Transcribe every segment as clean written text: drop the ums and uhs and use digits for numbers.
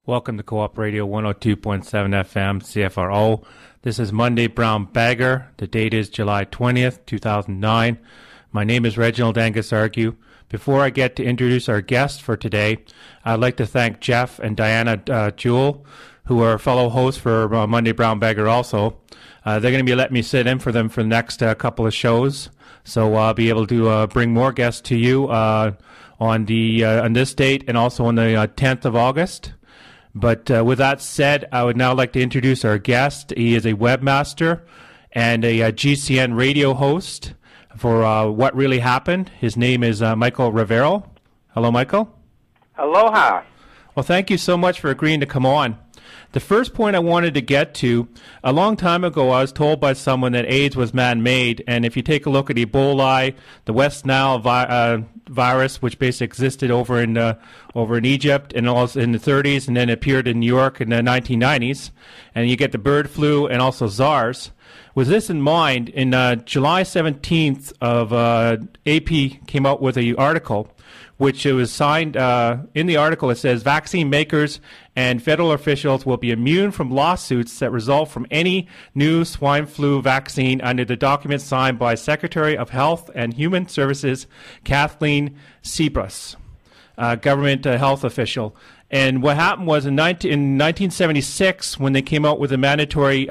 Welcome to Co-op Radio 102.7 FM CFRO. This is Monday Brown Bagger. The date is July 20th, 2009. My name is Reginald Angus Argue. Before I get to introduce our guest for today, I'd like to thank Jeff and Diana Jewell, who are fellow hosts for Monday Brown Bagger also. They're going to be letting me sit in for them for the next couple of shows. So I'll be able to bring more guests to you on this date and also on the 10th of August. But with that said, I would now like to introduce our guest. He is a webmaster and a GCN radio host for What Really Happened. His name is Michael Rivero. Hello, Michael. Aloha. Well, thank you so much for agreeing to come on. The first point I wanted to get to, a long time ago I was told by someone that AIDS was man-made, and if you take a look at Ebola, the West Nile virus, which basically existed over in Egypt and also in the 30s and then appeared in New York in the 1990s, and you get the bird flu and also SARS. With this in mind, in July 17th of AP came out with an article which it was signed, in the article it says, vaccine makers and federal officials will be immune from lawsuits that result from any new swine flu vaccine under the document signed by Secretary of Health and Human Services Kathleen Sebras, government health official. And what happened was in 1976, when they came out with a mandatory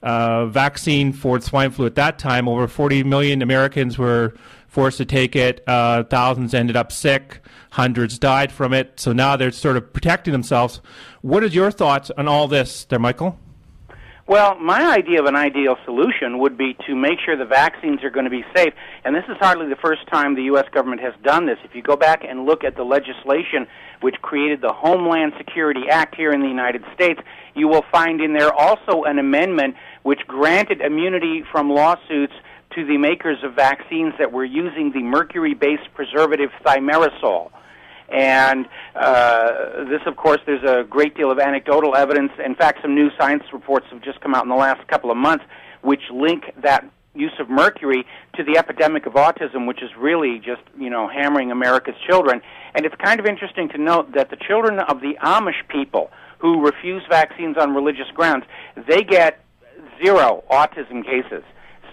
vaccine for swine flu at that time, over 40 million Americans were forced to take it. Thousands ended up sick. Hundreds died from it. So now they're sort of protecting themselves. What is your thoughts on all this there, Michael? Well, my idea of an ideal solution would be to make sure the vaccines are going to be safe. And this is hardly the first time the U.S. government has done this. If you go back and look at the legislation which created the Homeland Security Act here in the United States, you will find in there also an amendment which granted immunity from lawsuits to the makers of vaccines that were using the mercury-based preservative thimerosal. And this, of course, there's a great deal of anecdotal evidence. In fact, some new science reports have just come out in the last couple of months which link that use of mercury to the epidemic of autism, which is really just, hammering America's children. And it's kind of interesting to note that the children of the Amish people who refuse vaccines on religious grounds, they get 0 autism cases.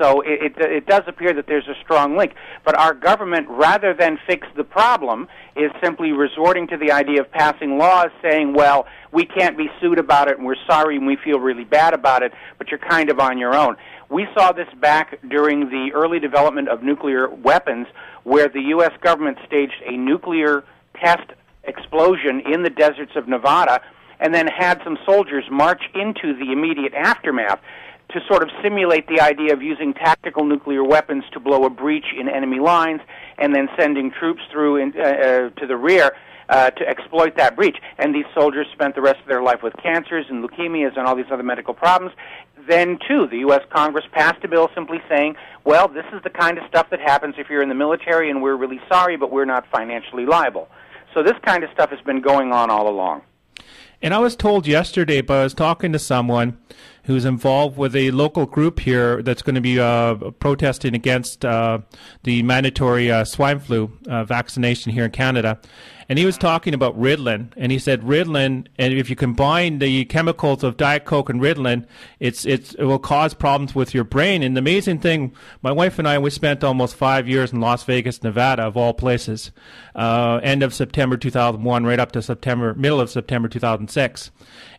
So it does appear that there's a strong link. But our government, rather than fix the problem, is simply resorting to the idea of passing laws saying, well, we can't be sued about it, and we're sorry, and we feel really bad about it, but you're kind of on your own. We saw this back during the early development of nuclear weapons, where the U.S. government staged a nuclear test explosion in the deserts of Nevada and then had some soldiers march into the immediate aftermath to sort of simulate the idea of using tactical nuclear weapons to blow a breach in enemy lines and then sending troops through to the rear to exploit that breach. And these soldiers spent the rest of their life with cancers and leukemias and all these other medical problems. Then, too, the U.S. Congress passed a bill simply saying, well, this is the kind of stuff that happens if you're in the military, and we're really sorry, but we're not financially liable. So this kind of stuff has been going on all along. And I was told yesterday, but I was talking to someone who's involved with a local group here that's going to be protesting against the mandatory swine flu vaccination here in Canada. And he was talking about Ritalin, and he said Ritalin, and if you combine the chemicals of Diet Coke and Ritalin, it will cause problems with your brain. And the amazing thing, my wife and I, we spent almost 5 years in Las Vegas, Nevada, of all places, end of September 2001, right up to middle of September 2006.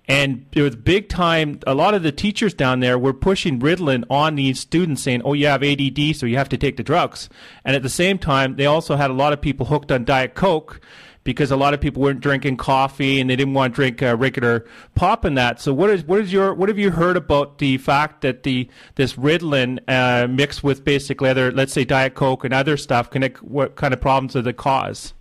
And it was big time. A lot of the teachers down there were pushing Ritalin on these students, saying, oh, you have ADD, so you have to take the drugs. And at the same time, they also had a lot of people hooked on Diet Coke because a lot of people weren't drinking coffee and they didn't want to drink regular pop in that. So what have you heard about the fact that this Ritalin mixed with basically other, let's say, Diet Coke and other stuff, what kind of problems does it cause?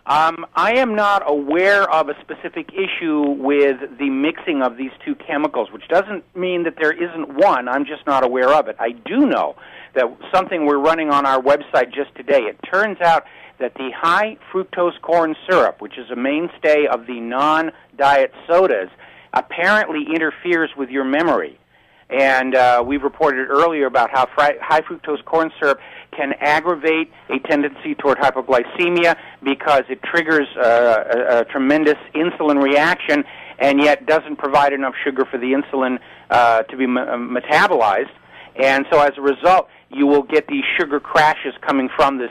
I am not aware of a specific issue with the mixing of these two chemicals, which doesn't mean that there isn't one. I'm just not aware of it. I do know that something we're running on our website just today, it turns out that the high fructose corn syrup, which is a mainstay of the non-diet sodas, apparently interferes with your memory. And we've reported earlier about how high fructose corn syrup can aggravate a tendency toward hypoglycemia because it triggers a tremendous insulin reaction and yet doesn't provide enough sugar for the insulin to be metabolized. And so as a result, you will get these sugar crashes coming from this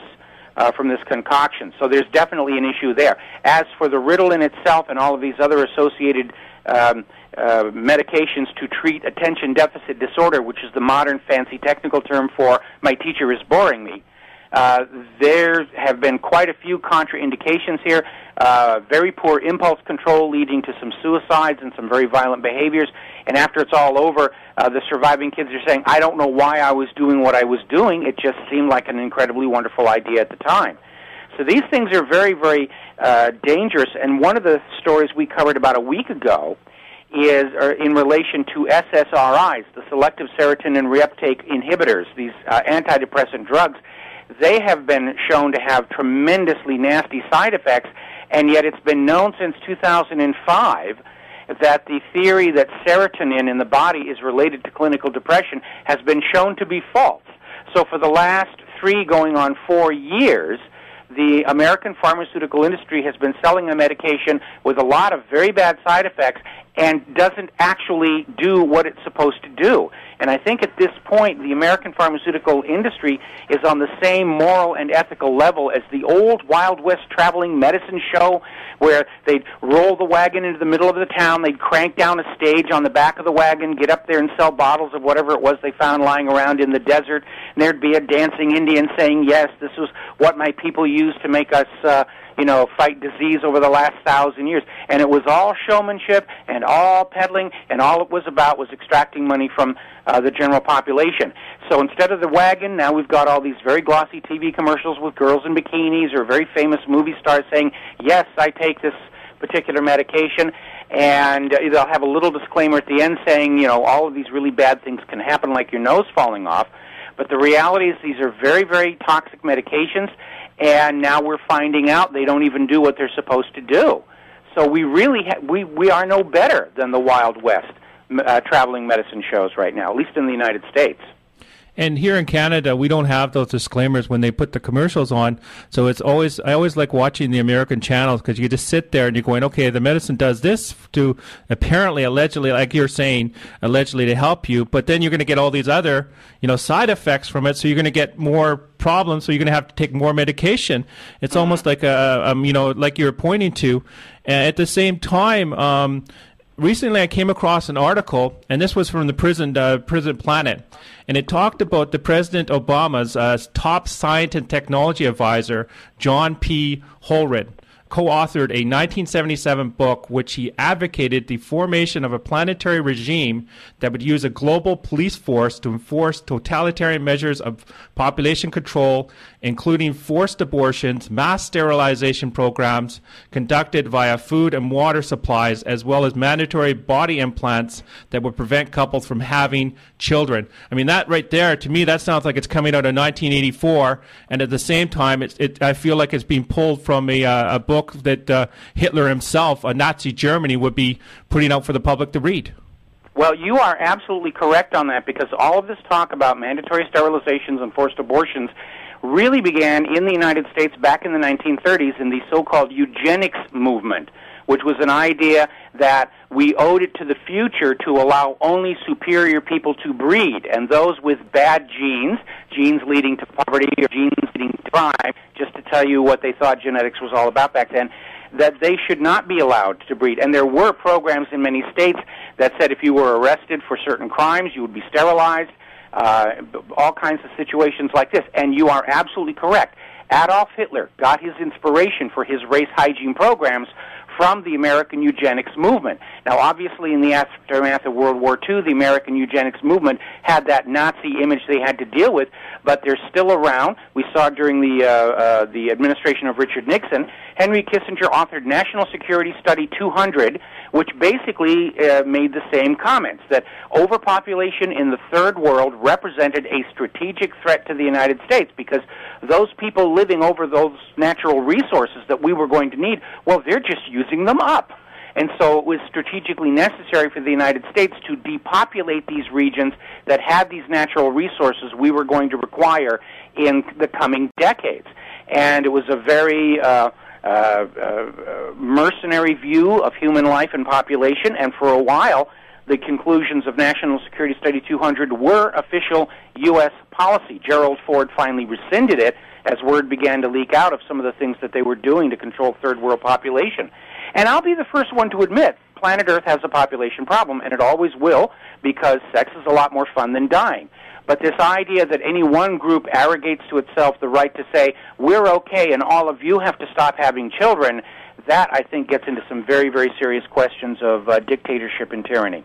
concoction. So there's definitely an issue there. As for the Ritalin itself and all of these other associated medications to treat attention deficit disorder, which is the modern fancy technical term for my teacher is boring me, there have been quite a few contraindications here. Very poor impulse control leading to some suicides and some very violent behaviors. And after it's all over, the surviving kids are saying, I don't know why I was doing what I was doing. It just seemed like an incredibly wonderful idea at the time. So these things are very, very dangerous. And one of the stories we covered about a week ago is in relation to SSRIs, the selective serotonin reuptake inhibitors, these antidepressant drugs. They have been shown to have tremendously nasty side effects, and yet it's been known since 2005 that the theory that serotonin in the body is related to clinical depression has been shown to be false. So for the last 3 going on 4 years, the American pharmaceutical industry has been selling a medication with a lot of very bad side effects and doesn't actually do what it's supposed to do. And I think at this point, the American pharmaceutical industry is on the same moral and ethical level as the old Wild West traveling medicine show where they'd roll the wagon into the middle of the town, they'd crank down a stage on the back of the wagon, get up there and sell bottles of whatever it was they found lying around in the desert, and there'd be a dancing Indian saying, yes, this was what my people used to make us fight disease over the last 1,000 years. And it was all showmanship and all peddling, and all it was about was extracting money from the general population. So instead of the wagon, now we've got all these very glossy TV commercials with girls in bikinis or very famous movie stars saying, yes, I take this particular medication, and they'll have a little disclaimer at the end saying, all of these really bad things can happen, like your nose falling off. But the reality is these are very, very toxic medications, and now we're finding out they don't even do what they're supposed to do. So we really we are no better than the Wild West traveling medicine shows right now, at least in the United States. And here in Canada, we don't have those disclaimers when they put the commercials on. So I always like watching the American channels because you just sit there and you're going, okay, the medicine does this to apparently, allegedly, like you're saying, allegedly to help you. But then you're going to get all these other, side effects from it. So you're going to get more problems. So you're going to have to take more medication. It's almost like like you're pointing to. At the same time, recently I came across an article, and this was from the Prison Planet, and it talked about the President Obama's top science and technology advisor, John P. Holred, co-authored a 1977 book which he advocated the formation of a planetary regime that would use a global police force to enforce totalitarian measures of population control, including forced abortions, mass sterilization programs conducted via food and water supplies, as well as mandatory body implants that would prevent couples from having children. I mean, that right there, to me, that sounds like it's coming out of 1984, and at the same time, I feel like it's being pulled from a book that Hitler himself, Nazi Germany, would be putting out for the public to read. Well, you are absolutely correct on that, because all of this talk about mandatory sterilizations and forced abortions really began in the United States back in the 1930s in the so-called eugenics movement, which was an idea that we owed it to the future to allow only superior people to breed, and those with bad genes leading to poverty or genes leading to crime, just to tell you what they thought genetics was all about back then, that they should not be allowed to breed. And there were programs in many states that said if you were arrested for certain crimes, you would be sterilized, all kinds of situations like this. And you are absolutely correct. Adolf Hitler got his inspiration for his race hygiene programs from the American eugenics movement. Now, obviously, in the aftermath of World War II, the American eugenics movement had that Nazi image they had to deal with, but they're still around. We saw during the administration of Richard Nixon, Henry Kissinger authored National Security Study 200, which basically made the same comments, that overpopulation in the Third World represented a strategic threat to the United States, because those people living over those natural resources that we were going to need, well, they're just using them up. And so it was strategically necessary for the United States to depopulate these regions that had these natural resources we were going to require in the coming decades. And it was a very mercenary view of human life and population, and for a while, the conclusions of National Security Study 200 were official U.S. policy. Gerald Ford finally rescinded it as word began to leak out of some of the things that they were doing to control third world population. And I'll be the first one to admit, planet Earth has a population problem, and it always will, because sex is a lot more fun than dying. But this idea that any one group arrogates to itself the right to say, we're okay and all of you have to stop having children, that, I think, gets into some very, very serious questions of dictatorship and tyranny.